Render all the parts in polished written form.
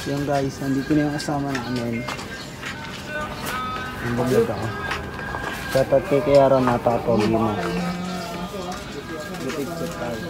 Yung guys, nandito na yung kasama namin. Ang vlog ako. Shoutout kay Kiara na Pogi mo. Picture tayo.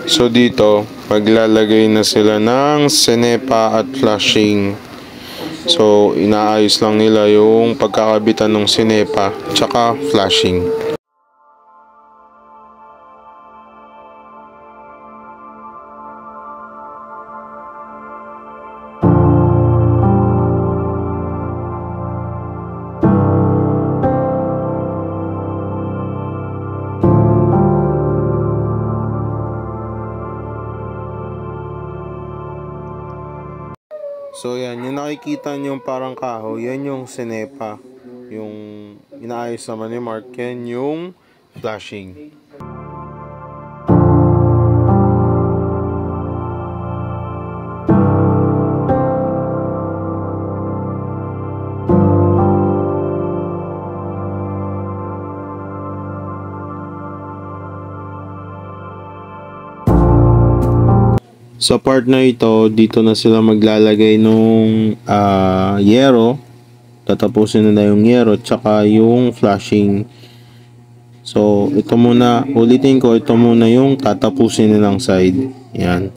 So dito, maglalagay na sila ng sinepa at flashing. So inaayos lang nila yung pagkakabitan ng sinepa tsaka flashing. So yan, yung nakikita nyo parang kahoy, yan yung sinepa. Yung inaayos naman ni Mark, yan yung flashing. Sa part na ito, dito na sila maglalagay nung yero. Tatapusin na yung yero tsaka yung flashing. So, ito muna, ulitin ko, ito muna yung tatapusin nilang side. Yan.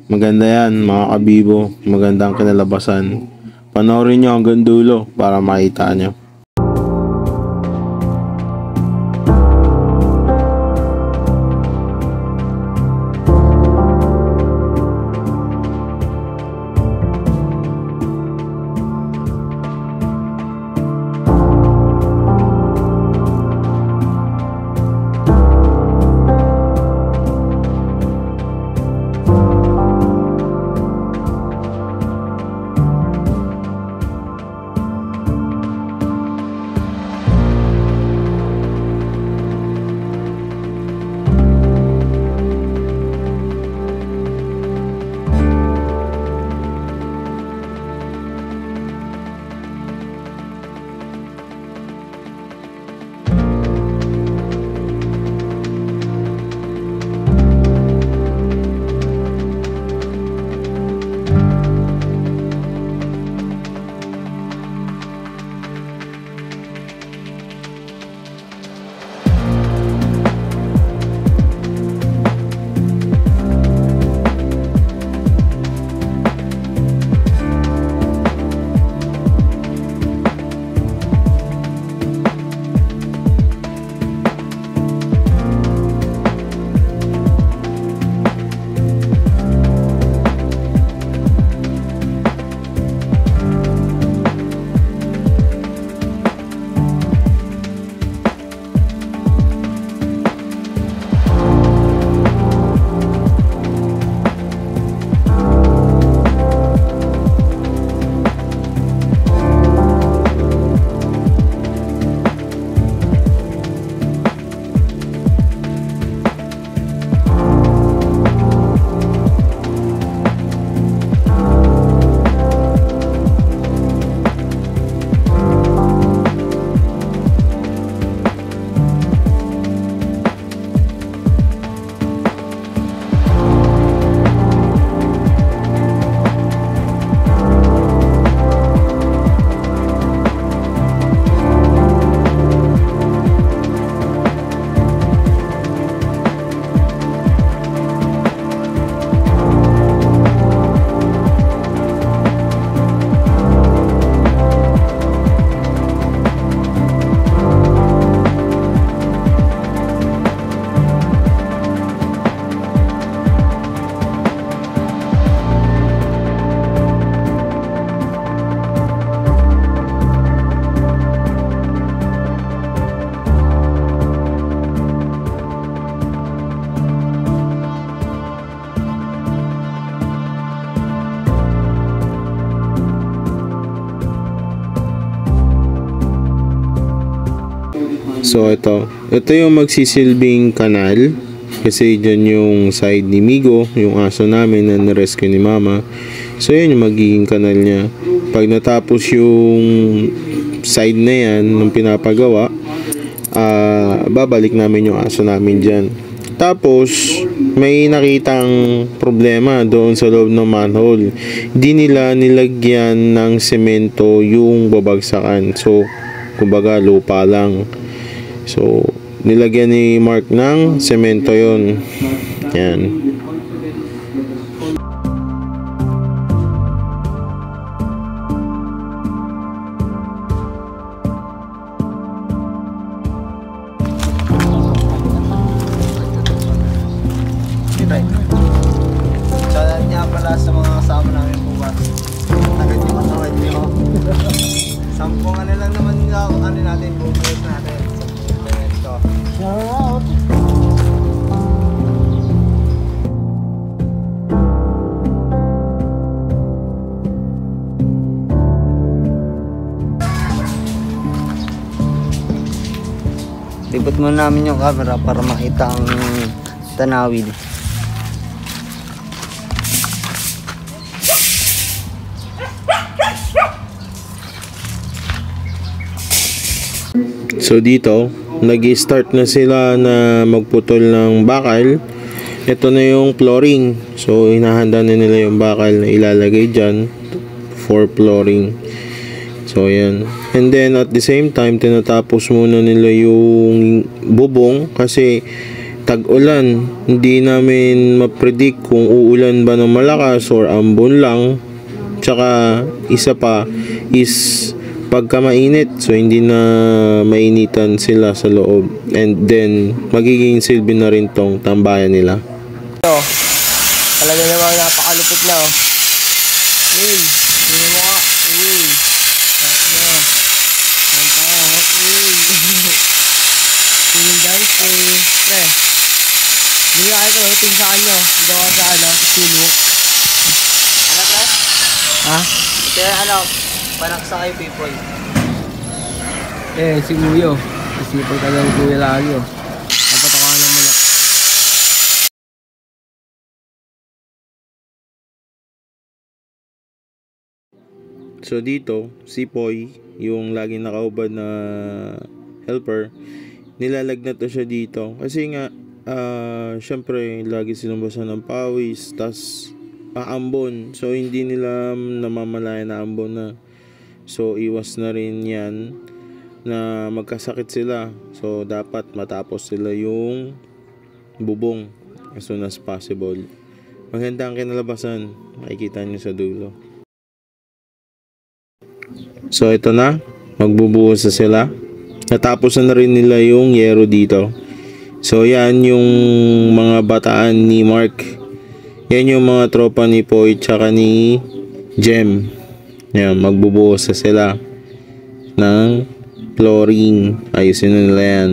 Maganda yan, mga kabibo. Magandang kinalabasan. Panoorin nyo hanggang dulo para makita nyo. So ito yung magsisilbing kanal kasi dyan yung side ni Migo, yung aso namin na na-rescue ni Mama. So yun yung magiging kanal niya. Pag natapos yung side na yan ng pinapagawa, babalik namin yung aso namin dyan. Tapos may nakitang problema doon sa loob ng manhole. Di nila nilagyan ng semento yung babagsakan. So kumbaga lupa lang. So nilagyan ni Mark ng semento yon. Yan. Shoutout niya pala sa mga kasama namin bukas. Agad yung matawad niyo. Sampung ano lang naman ano natin, bubuhos natin. So, shoutout! Libot mo namin yung camera para makita ang tanawid. So dito, nag-start na sila na magputol ng bakal. Ito na yung flooring. So hinahanda na nila yung bakal na ilalagay dyan for flooring. So yan. And then at the same time, tinatapos muna nila yung bubong kasi tag-ulan. Hindi namin ma-predict kung uulan ba ng malakas or ambon lang. Tsaka isa pa is pagka mainit, so hindi na mainitan sila sa loob. And then magiging silbi na rin tong tambayan nila. Ito, talaga namang napakalupit na oh. Uy, hindi mo ka. Uy, ano? Manta, uy. Tingin guys, pre. Hindi ka ito, tingin sa kanyo. Hindi ako sa ano, sinuk. Ano pre? Ha? Kaya ano, panaksa kay people. Si Kuyo. Isipag ka ng Kuya lagi oh. Napatawa naman ako. So dito, si Poy, yung laging nakaubad na helper, nilalagnat na siya dito. Kasi nga, syempre, lagi silang basa ng pawis, tas ambon. So hindi nila namamalayan na ambon na. So iwas na rin yan na magkasakit sila. So dapat matapos sila yung bubong as soon as possible. Maganda ang kinalabasan, makikita nyo sa dulo. So ito na, magbubuhos na sila. Natapos na rin nila yung yero dito. So yan yung mga bataan ni Mark. Yan yung mga tropa ni Poy tsaka ni Jem. Yan, magbubuhos na sila ng flooring. Ayusin na nila yan.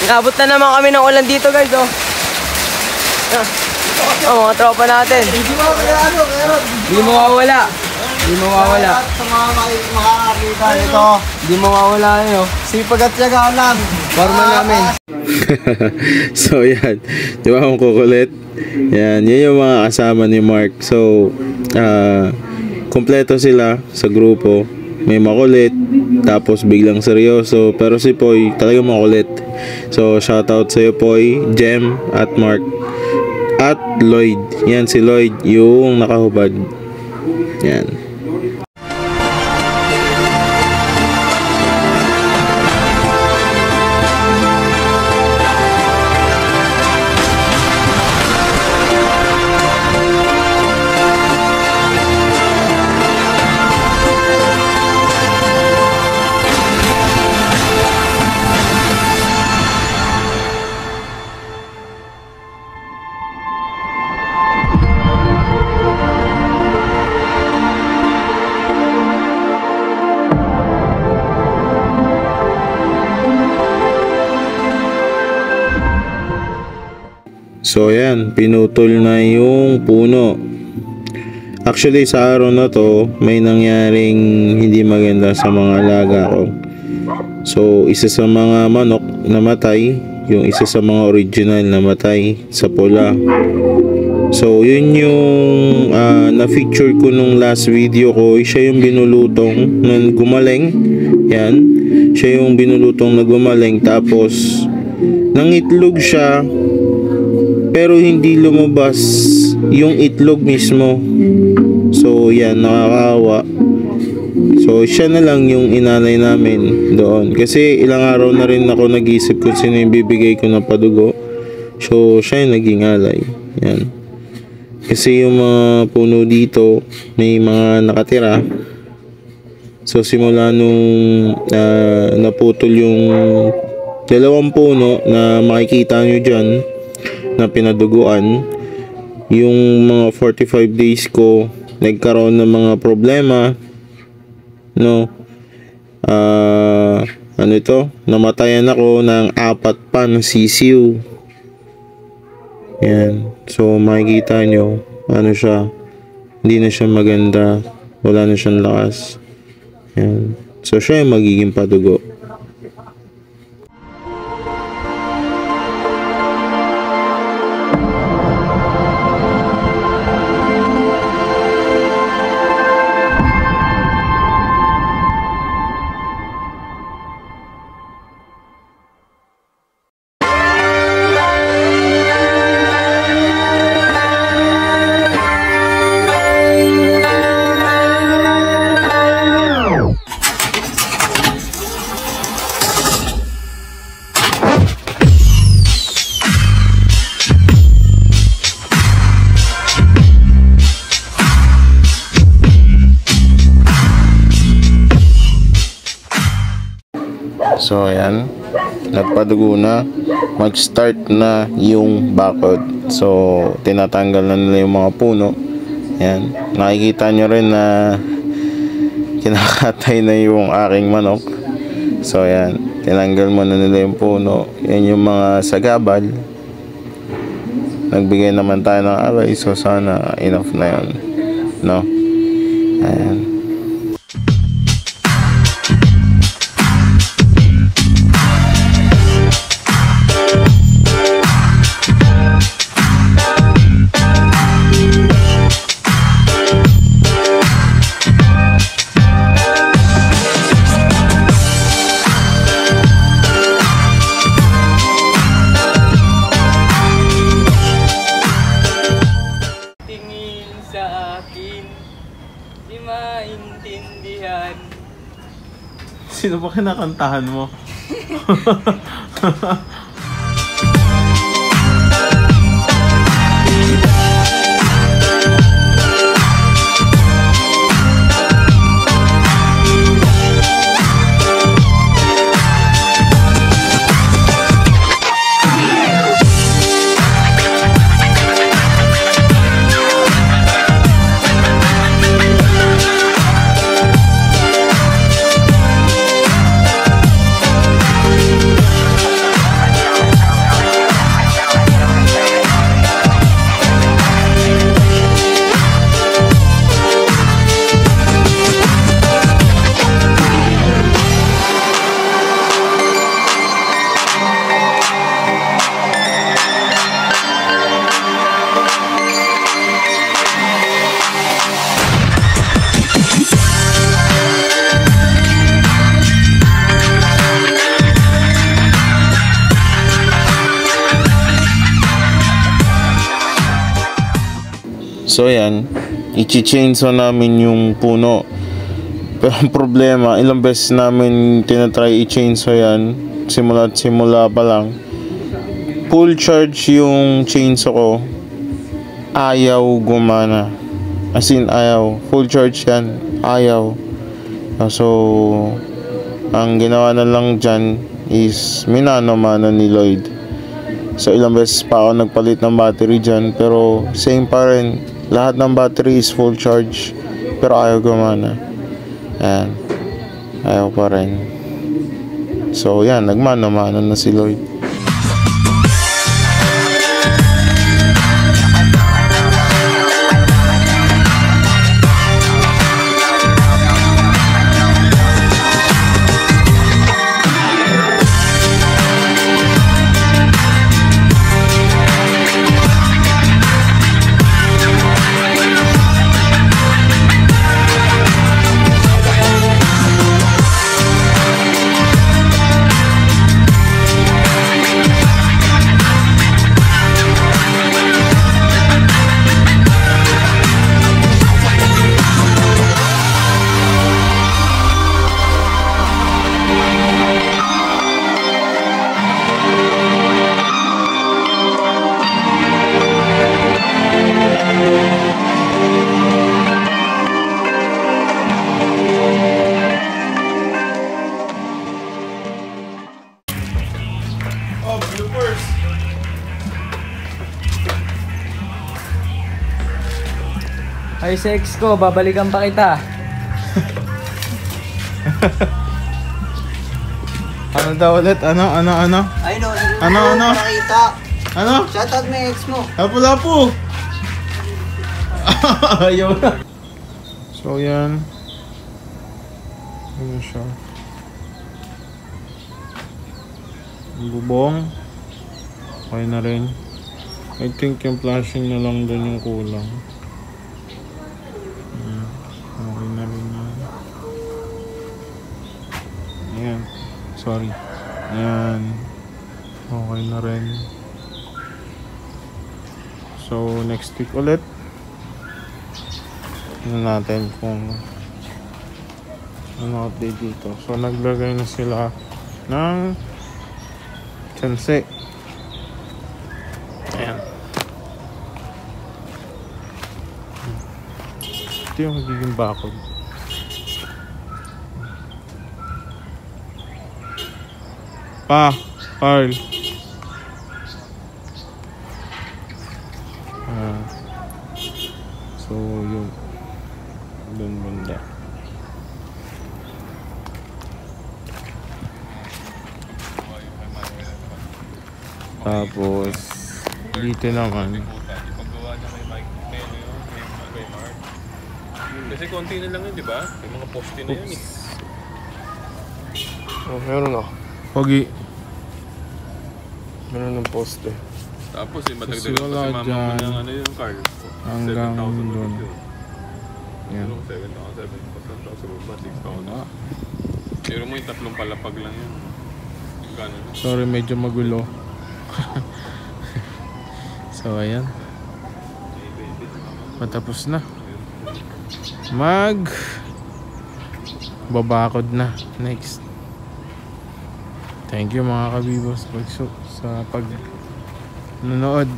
Inabot na naman kami ng ulan dito guys, oh. Oh, mga tropa natin. Hindi mo ano, pero Hindi mawawala. Hindi mawawala. sa mga makakakita nito, Hindi mawawala yun, oh. sipag at tiyaga lang. Forma namin. So yan, di ba ang kukulit? Yan yung mga kasama ni Mark. So, kompleto sila sa grupo. May makulit, tapos biglang seryoso. Pero si Poy, talagang makulit. So, shoutout sa'yo Poy, Jem, at Mark. At Lloyd. Yan si Lloyd, yung nakahubad. Yan. So yan, pinutol na yung puno. Actually sa araw na to, may nangyaring hindi maganda sa mga alaga ko. So isa sa mga manok namatay, yung isa sa mga original namatay sa pula. So yun yung na-feature ko nung last video ko. Siya yung binulutong na gumaling. Yan, siya yung binulutong na gumaling. Tapos nangitlog siya, pero hindi lumabas yung itlog mismo. So yan, nakakaawa. So siya na lang yung inanay namin doon. Kasi ilang araw na rin ako nag-isip kung sino yung bibigay ko na padugo. So siya yung naging alay. Yan. Kasi yung mga puno dito, may mga nakatira. So simula nung naputol yung dalawang puno na makikita nyo dyan, na pinaduguan, yung mga 45 days ko nagkaroon ng mga problema, no. Ano ito, namatayan ako ng 4 pa na sisiw. Yan, so makikita nyo ano siya, hindi na siya maganda, wala na siyang lakas. Yan, so siya yung magiging padugo. So ayan, nagpadugo na, mag-start na yung bakod. So tinatanggal na nila yung mga puno. Ayan, nakikita nyo rin na kinakatay na yung aking manok. So ayan, tinanggal mo na nila yung puno. Yan yung mga sagabal. Nagbigay naman tayo ng alay, so sana enough na yun, no? Ayan. Maintindihan. Sino ba kinakantahan mo? So yan, i-chainsaw namin yung puno. Pero ang problema, ilang beses namin tinatry i-chainsaw yan, simula pa lang. Full charge yung chainsaw ko, ayaw gumana. As in, ayaw. Full charge yan, ayaw. So, ang ginawa na lang dyan is minano-mano ni Lloyd. So ilang beses pa ako nagpalit ng battery dyan, pero same pa rin. Lahat ng battery is full charge, pero ayaw gumana. Ayan, ayaw pa rin. So yan, nagmano-mano na si Lloyd. Ay, sex ko, babalikan pa kita. Ano daw ulit? Ano? Ay no, Ano? nakita. Ano? Shoutout mo yung ex mo. Lapu-lapu! Ayaw na. So yan. Ano siya? Bubong. Okay na rin. I think yung flashing na lang dun yung kulang. Okay na rin yan. Ayan. Sorry. Ayan. Okay na rin. So next week ulit. Ano natin kung ano update dito. So naglagay na sila ng tsanse. Ayan. Ito yung magiging bakod. Carl. So yun. Doon banda. Tapos dito naman kasi konti na lang yun, di ba? May mga poste na yun eh. Oh, meron ako. Pogi. Meron ng poste. Tapos matagdagan So, pa si mama dyan. mo ng ano yung car. Hanggang 7,000 doon. ulit yun. Yan. 7,000 ba? 6,000. Pero mo yung tatlong palapag lang yun. Yung gano'n. Sorry, medyo magulo. So ayan. Patapos na. Babakod na. Next. Thank you mga kabibos sa pag nanood.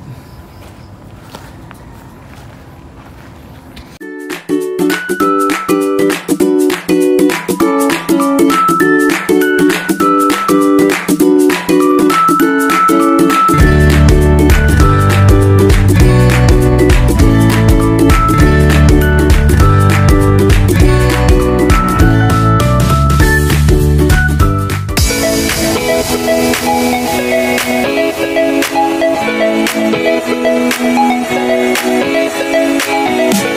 We'll be right back.